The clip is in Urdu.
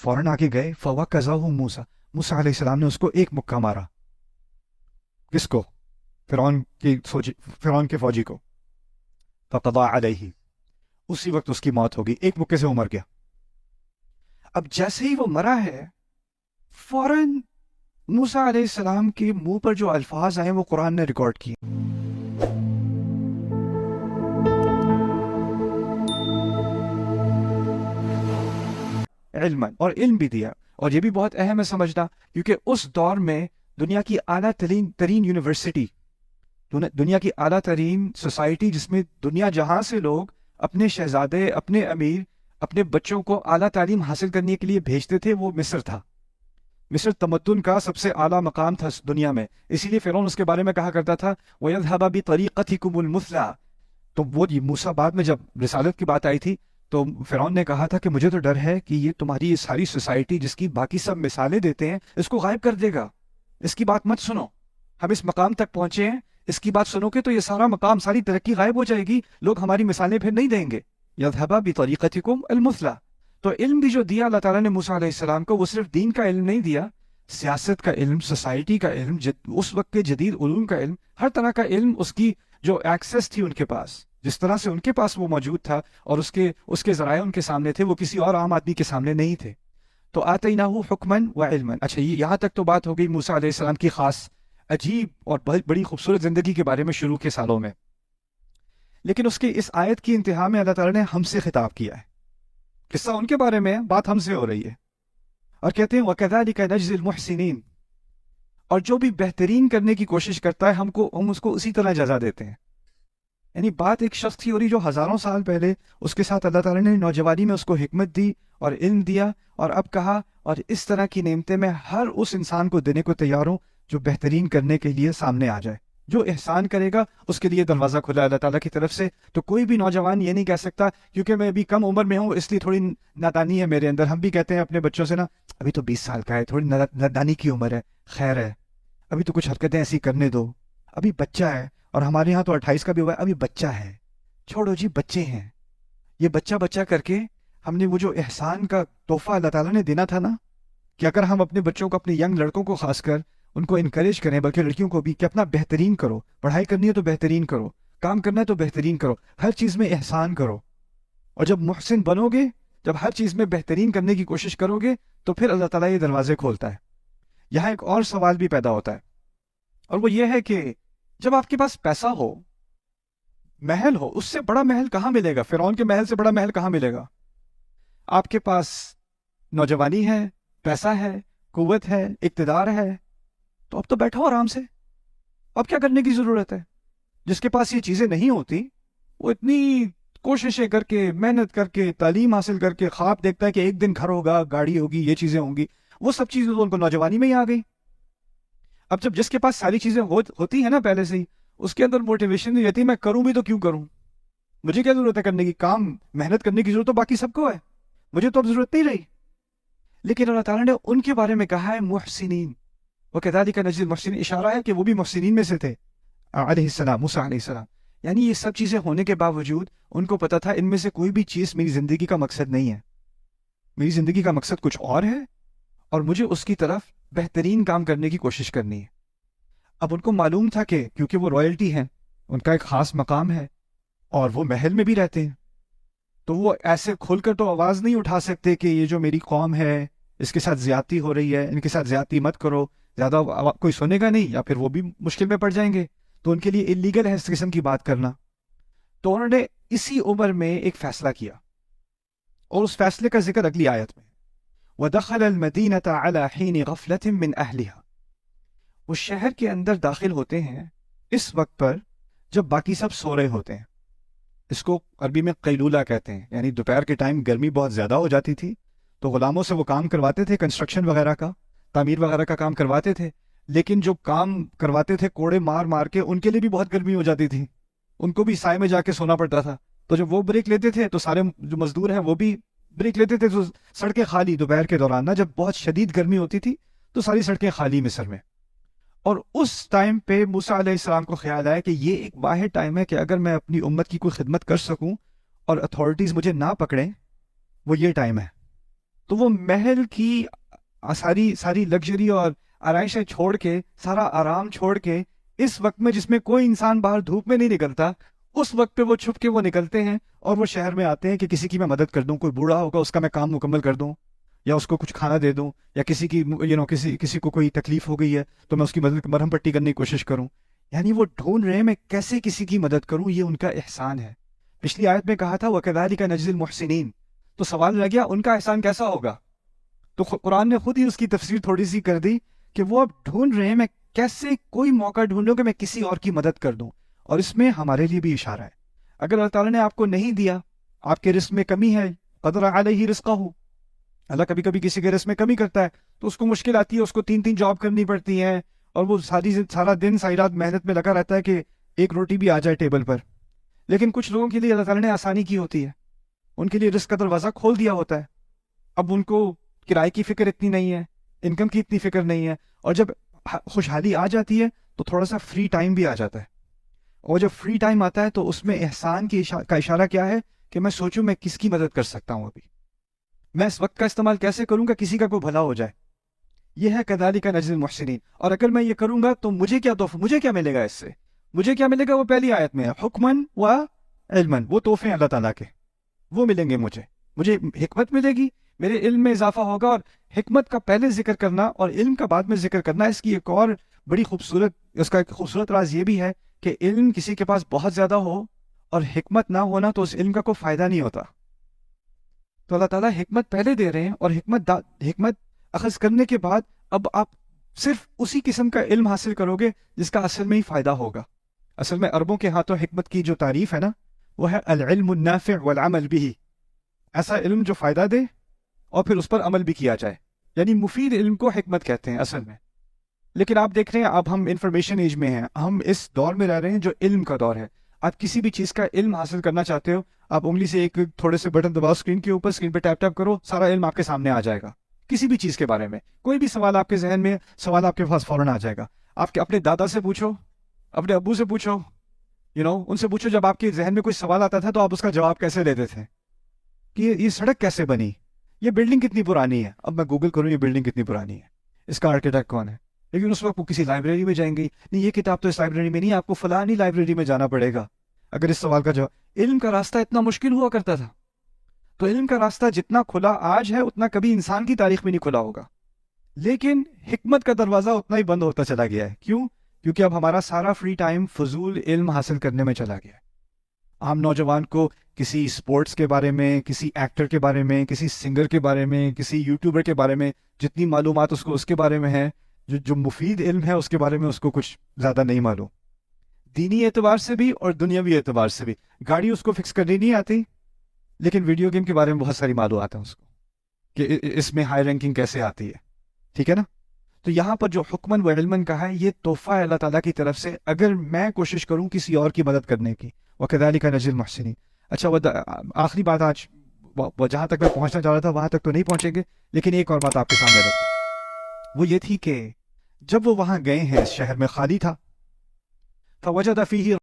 فوراً آگے گئے. فوقظہ موسیٰ، موسیٰ علیہ السلام نے اس کو ایک مکہ مارا. کس کو؟ فرعون کے فوجی کو. فقضى علیہ، اسی وقت اس کی موت ہوگی، ایک مکے سے وہ مر گیا. اب جیسے ہی وہ مرا ہے، فوراً موسیٰ علیہ السلام کے منہ پر جو الفاظ آئے وہ قرآن نے ریکارڈ کیے. علم، اور علم بھی دیا. اور یہ بھی بہت اہم ہے سمجھنا، کیونکہ اس دور میں دنیا کی اعلیٰ ترین یونیورسٹی، دنیا کی اعلیٰ ترین سوسائٹی جس میں دنیا جہاں سے لوگ اپنے شہزادے، اپنے امیر، اپنے بچوں کو اعلیٰ تعلیم حاصل کرنے کے لیے بھیجتے تھے، وہ مصر تھا. مصر تمدن کا سب سے اعلیٰ مقام تھا دنیا میں. اسی لیے فرعون اس کے بارے میں کہا کرتا تھا وَيَذْهَبَ بِطَرِيقَتِكُمُ الْمُثْلَىٰ. تو وہ موسیٰ بعد میں جب رسالت کی بات آئی تھی تو فرعون نے کہا تھا کہ مجھے تو ڈر ہے کہ یہ تمہاری یہ ساری سوسائٹی جس کی باقی سب مثالیں دیتے ہیں اس کو غائب کر دے گا. اس کی بات مت سنو، ہم اس مقام تک پہنچے ہیں، اس کی بات سنو گے تو یہ سارا مقام، ساری ترقی غائب ہو جائے گی، لوگ ہماری مثالیں پھر نہیں دیں گے. يَذْهَبَ بِطَرِيقَتِكُمْ الْمُثْلَىٰ. تو علم بھی جو دیا اللہ تعالیٰ نے موسیٰ علیہ السلام کو، وہ صرف دین کا علم نہیں دیا، سیاست کا علم، سوسائٹی کا علم، اس وقت کے جدید علوم کا علم، ہر طرح کا علم. اس کی جو ایکسیس تھی ان کے پاس، جس طرح سے ان کے پاس وہ موجود تھا اور اس کے ذرائع ان کے سامنے تھے، وہ کسی اور عام آدمی کے سامنے نہیں تھے. تو آتیناہ حکماً و علماً. اچھا، یہاں تک تو بات ہو گئی موسیٰ علیہ السلام کی خاص عجیب اور بڑی خوبصورت زندگی کے بارے میں شروع کے سالوں میں. لیکن اس کی اس آیت کی انتہا میں اللہ تعالیٰ نے ہم سے خطاب کیا ہے. قصہ ان کے بارے میں ہے، بات ہم سے ہو رہی ہے. اور کہتے ہیں وَكَذَلِكَ نَجْزِي الْمُحْسِنِينَ. اور جو بھی بہترین کرنے کی کوشش کرتا ہے ہم اس کو اسی طرح جزا دیتے ہیں. یعنی بات ایک شخص کی ہو رہی جو ہزاروں سال پہلے اس کے ساتھ اللہ تعالیٰ نے نوجوانی میں اس کو حکمت دی اور علم دیا، اور اب کہا اور اس طرح کی نعمتیں میں ہر اس انسان کو دینے کو تیار ہوں جو بہترین کرنے کے لیے سامنے آ جائے. جو احسان کرے گا اس کے لیے دروازہ کھلا ہے اللہ تعالیٰ کی طرف سے. تو کوئی بھی نوجوان یہ نہیں کہہ سکتا کیونکہ میں ابھی کم عمر میں ہوں اس لیے تھوڑی نادانی ہے میرے اندر. ہم بھی کہتے ہیں اپنے بچوں سے نا، ابھی تو 20 سال کا ہے، تھوڑی نادانی کی عمر ہے، خیر ہے، ابھی تو کچھ حرکتیں ایسی کرنے دو، ابھی بچہ ہے. اور ہمارے ہاں تو 28 کا بھی ہوا ہے، ابھی بچہ ہے، چھوڑو جی، بچے ہیں. یہ بچہ کر کے ہم نے وہ جو احسان کا تحفہ اللہ تعالیٰ نے دینا تھا نا، کہ اگر ہم اپنے بچوں کو، اپنے ینگ لڑکوں کو خاص کر ان کو انکریج کریں، بلکہ لڑکیوں کو بھی، کہ اپنا بہترین کرو، پڑھائی کرنی ہے تو بہترین کرو، کام کرنا ہے تو بہترین کرو، ہر چیز میں احسان کرو. اور جب محسن بنو گے، جب ہر چیز میں بہترین کرنے کی کوشش کرو گے تو پھر اللہ تعالیٰ یہ دروازے کھولتا ہے. یہاں ایک اور سوال بھی پیدا ہوتا ہے، اور وہ یہ ہے کہ جب آپ کے پاس پیسہ ہو، محل ہو، اس سے بڑا محل کہاں ملے گا؟ فرعون کے محل سے بڑا محل کہاں ملے گا؟ آپ کے پاس نوجوانی ہے، پیسہ ہے، قوت ہے، اقتدار ہے، تو اب تو بیٹھو آرام سے. اب کیا کرنے کی ضرورت ہے؟ جس کے پاس یہ چیزیں نہیں ہوتی وہ اتنی کوششیں کر کے، محنت کر کے، تعلیم حاصل کر کے خواب دیکھتا ہے کہ ایک دن گھر ہوگا، گاڑی ہوگی، یہ چیزیں ہوں گی. وہ سب چیزیں تو ان کو نوجوانی میں ہی آ گئی. اب جب جس کے پاس ساری چیزیں ہوتی ہیں نا پہلے سے ہی، اس کے اندر موٹیویشن نہیں رہتی، میں کروں بھی تو کیوں کروں، مجھے کیا ضرورت ہے کرنے کی، کام محنت کرنے کی ضرورت تو باقی سب کو ہے، مجھے تو اب ضرورت نہیں رہی. لیکن اللہ تعالیٰ نے ان کے بارے میں کہا ہے محسنین. وَكَذَلِكَ نَجْزِي الْمُحْسِنِينَ. اشارہ ہے کہ وہ بھی محسنین میں سے تھے علیہ السلام، موسیٰ علیہ السلام. یعنی یہ سب چیزیں ہونے کے باوجود ان کو پتا تھا ان میں سے کوئی بھی چیز میری زندگی کا مقصد نہیں ہے، میری زندگی کا مقصد کچھ اور ہے، اور مجھے اس کی طرف بہترین کام کرنے کی کوشش کرنی ہے. اب ان کو معلوم تھا کہ کیونکہ وہ رائلٹی ہیں، ان کا ایک خاص مقام ہے اور وہ محل میں بھی رہتے ہیں، تو وہ ایسے کھل کر تو آواز نہیں اٹھا سکتے کہ یہ جو میری قوم ہے اس کے ساتھ زیادتی ہو رہی ہے، ان کے ساتھ زیادتی مت کرو، زیادہ کوئی سنے گا نہیں یا پھر وہ بھی مشکل میں پڑ جائیں گے. تو ان کے لیے اللیگل ہے اس قسم کی بات کرنا. تو انہوں نے اسی عمر میں ایک فیصلہ کیا، اور اس فیصلے کا ذکر اگلی آیت میں وَدَخَلَ الْمَدِينَةَ عَلَى حِينِ غَفْلَةٍ مِّنْ أَهْلِهَا. وہ شہر کے اندر داخل ہوتے ہیں اس وقت پر جب باقی سب سو رہے ہوتے ہیں. اس کو عربی میں قیلولہ کہتے ہیں، یعنی دوپہر کے ٹائم گرمی بہت زیادہ ہو جاتی تھی تو غلاموں سے وہ کام کرواتے تھے، کنسٹرکشن وغیرہ کا، تعمیر وغیرہ کا کام کرواتے تھے. لیکن جو کام کرواتے تھے کوڑے مار مار کے، ان کے لیے بھی بہت گرمی ہو جاتی تھی، ان کو بھی سائے میں جا کے سونا پڑتا تھا. تو جب وہ بریک لیتے تھے تو سارے جو مزدور ہیں وہ بھی بریک لیتے تھے، تو سڑکیں خالی دوپہر کے دوران نا، جب بہت شدید گرمی ہوتی تھی تو ساری سڑکیں خالی مصر میں. اور اس ٹائم پہ موسیٰ علیہ السلام کو خیال آیا کہ یہ ایک واحد ٹائم ہے کہ اگر میں اپنی امت کی کوئی خدمت کر سکوں اور اتھارٹیز مجھے نہ پکڑیں، وہ یہ ٹائم ہے. تو وہ محل کی ساری لگژری اور آرائشیں چھوڑ کے، سارا آرام چھوڑ کے، اس وقت میں جس میں کوئی انسان باہر دھوپ میں نہیں نکلتا، اس وقت پہ وہ چھپ کے وہ نکلتے ہیں اور وہ شہر میں آتے ہیں کہ کسی کی میں مدد کر دوں، کوئی بوڑھا ہوگا اس کا میں کام مکمل کر دوں، یا اس کو کچھ کھانا دے دوں، یا کسی کی کسی کو کوئی تکلیف ہو گئی ہے تو میں اس کی مدد، مرہم پٹی کرنے کی کوشش کروں. یعنی وہ ڈھونڈ رہے ہیں میں کیسے کسی کی مدد کروں، یہ ان کا احسان ہے. پچھلی آیت میں کہا تھا وَكَذَلِكَ نَجْزِي الْمُحْسِنِينَ، تو سوال لگ گیا ان کا احسان کیسا ہوگا؟ تو قرآن نے خود ہی اس کی تفسیر تھوڑی سی کر دی کہ وہ اب ڈھونڈ رہے ہیں میں کیسے کوئی موقع ڈھونڈوں کہ میں کسی اور کی مدد کر دوں. اور اس میں ہمارے لیے بھی اشارہ ہے. اگر اللہ تعالیٰ نے آپ کو نہیں دیا، آپ کے رزق میں کمی ہے، قدر علیہ رزقہ، اللہ کبھی کبھی کسی کے رزق میں کمی کرتا ہے تو اس کو مشکل آتی ہے، اس کو 3 جاب کرنی پڑتی ہیں، اور وہ سارا دن ساری رات محنت میں لگا رہتا ہے کہ ایک روٹی بھی آ جائے ٹیبل پر. لیکن کچھ لوگوں کے لیے اللہ تعالیٰ نے آسانی کی ہوتی ہے، ان کے لیے رزق کا دروازہ کھول دیا ہوتا ہے. اب ان کو کرائے کی فکر اتنی نہیں ہے، انکم کی اتنی فکر نہیں ہے، اور جب خوشحالی آ جاتی ہے تو تھوڑا سا فری ٹائم بھی آ جاتا ہے. اور جب فری ٹائم آتا ہے تو اس میں احسان کا اشارہ کیا ہے کہ میں سوچوں میں کس کی مدد کر سکتا ہوں، ابھی میں اس وقت کا استعمال کیسے کروں گا کسی کا کوئی بھلا ہو جائے. یہ ہے کذالک نجزی المحسنین. اور اگر میں یہ کروں گا تو مجھے کیا تحفہ، مجھے کیا ملے گا اس سے؟ مجھے کیا ملے گا؟ وہ پہلی آیت میں ہے، حکمن و علمن، وہ تحفے ہیں اللہ تعالیٰ کے، وہ ملیں گے مجھے حکمت ملے گی، میرے علم میں اضافہ ہوگا. اور حکمت کا پہلے ذکر کرنا اور علم کا بعد میں ذکر کرنا، اس کی ایک اور بڑی خوبصورت، اس کا ایک خوبصورت راز یہ بھی ہے کہ علم کسی کے پاس بہت زیادہ ہو اور حکمت نہ ہونا تو اس علم کا کوئی فائدہ نہیں ہوتا. تو اللہ تعالیٰ حکمت پہلے دے رہے ہیں، اور حکمت اخذ کرنے کے بعد اب آپ صرف اسی قسم کا علم حاصل کرو گے جس کا اصل میں ہی فائدہ ہوگا. اصل میں عربوں کے ہاتھوں حکمت کی جو تعریف ہے نا، وہ ہے العلم النافع والعمل به، ایسا علم جو فائدہ دے اور پھر اس پر عمل بھی کیا جائے. یعنی مفید علم کو حکمت کہتے ہیں اصل میں. لیکن آپ دیکھ رہے ہیں اب ہم انفارمیشن ایج میں ہیں، ہم اس دور میں رہ رہے ہیں جو علم کا دور ہے. آپ کسی بھی چیز کا علم حاصل کرنا چاہتے ہو، آپ انگلی سے ایک تھوڑے سے بٹن دباؤ اسکرین کے اوپر، اسکرین پہ ٹیپ کرو، سارا علم آپ کے سامنے آ جائے گا. کسی بھی چیز کے بارے میں کوئی بھی سوال آپ کے ذہن میں، سوال آپ کے پاس فوراً آ جائے گا. آپ کے اپنے دادا سے پوچھو، اپنے ابو سے پوچھو، ان سے پوچھو جب آپ کے ذہن میں کوئی سوال آتا تھا تو آپ اس کا جواب کیسے دیتے تھے، کہ یہ سڑک کیسے بنی، یہ بلڈنگ کتنی پرانی ہے. اب میں گوگل کروں یہ بلڈنگ کتنی پرانی ہے، اس کا آرکیٹیکٹ کون ہے. لیکن اس وقت وہ کسی لائبریری میں جائیں گے، نہیں یہ کتاب تو اس لائبریری میں نہیں، آپ کو فلانی لائبریری میں جانا پڑے گا اگر اس سوال کا جواب. علم کا راستہ اتنا مشکل ہوا کرتا تھا. تو علم کا راستہ جتنا کھلا آج ہے اتنا کبھی انسان کی تاریخ میں نہیں کھلا ہوگا. لیکن حکمت کا دروازہ اتنا ہی بند ہوتا چلا گیا ہے. کیوں؟ کیونکہ اب ہمارا سارا فری ٹائم فضول علم حاصل کرنے میں چلا گیا ہے. عام نوجوان کو کسی سپورٹس کے بارے میں، کسی ایکٹر کے بارے میں، کسی سنگر کے بارے میں، کسی یوٹیوبر کے بارے میں جتنی معلومات اس کے بارے میں ہے، جو مفید علم ہے اس کے بارے میں اس کو کچھ زیادہ نہیں معلوم. دینی اعتبار سے بھی اور دنیاوی اعتبار سے بھی. گاڑی اس کو فکس کرنی نہیں آتی، لیکن ویڈیو گیم کے بارے میں بہت ساری معلومات ہیں اس کو، کہ اس میں ہائی رینکنگ کیسے آتی ہے. ٹھیک ہے نا؟ تو یہاں پر جو حکمن و علمن کہا ہے، یہ تحفہ ہے اللہ تعالیٰ کی طرف سے اگر میں کوشش کروں کسی اور کی مدد کرنے کی. وَكَذَلِكَ نَجْزِي الْمُحْسِنِينَ. اچھا آخری بات آج، جہاں تک میں پہنچنا چاہ رہا تھا وہاں تک تو نہیں پہنچیں گے، لیکن ایک اور بات آپ کے سامنے رکھتا، وہ یہ تھی کہ جب وہ وہاں گئے ہیں، اس شہر میں خالی تھا، فَوَجَدَ فِيهِ